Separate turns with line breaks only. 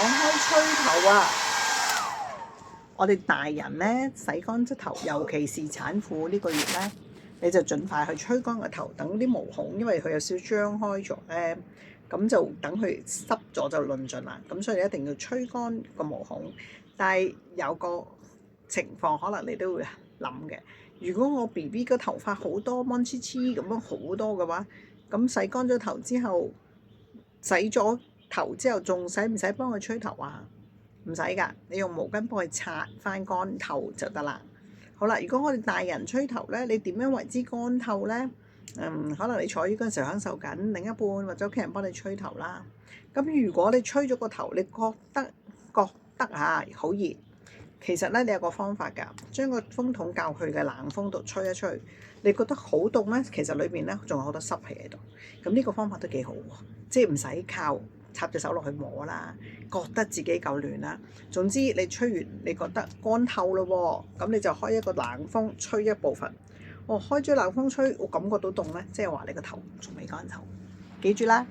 開吹頭啊！我哋大人咧洗乾咗頭，尤其是產婦呢個月咧，你就盡快去吹乾個頭，等啲毛孔，因為佢有少少張開咗咧，咁就等佢濕咗就論盡啦。咁所以你一定要吹乾個毛孔。但係有個情況可能你都會諗嘅，如果我 BB 個頭髮好多蚊黐黐咁樣好多嘅話，咁洗乾咗頭之後，洗咗頭之後仲使唔使幫佢吹頭啊？唔使㗎，你用毛巾幫佢擦翻乾頭就得啦。好啦，如果我哋大人吹頭咧，你點樣為之乾透咧？可能你坐月嗰陣時候享受緊另一半或者屋企人幫你吹頭啦。咁如果你吹咗個頭，你覺得好熱，其實咧你有個方法㗎，將個風筒較去嘅冷風度吹一吹，你覺得好凍咧，其實裏邊咧仲有好多濕氣喺度。咁呢個方法都幾好喎，即係唔使靠插隻手落去摸啦，覺得自己夠暖啦。總之你吹完你覺得乾透咯喎，咁你就開一個冷風吹一部分。開咗冷風吹，我感覺到凍咧，即係話你個頭仲未乾透。記住啦。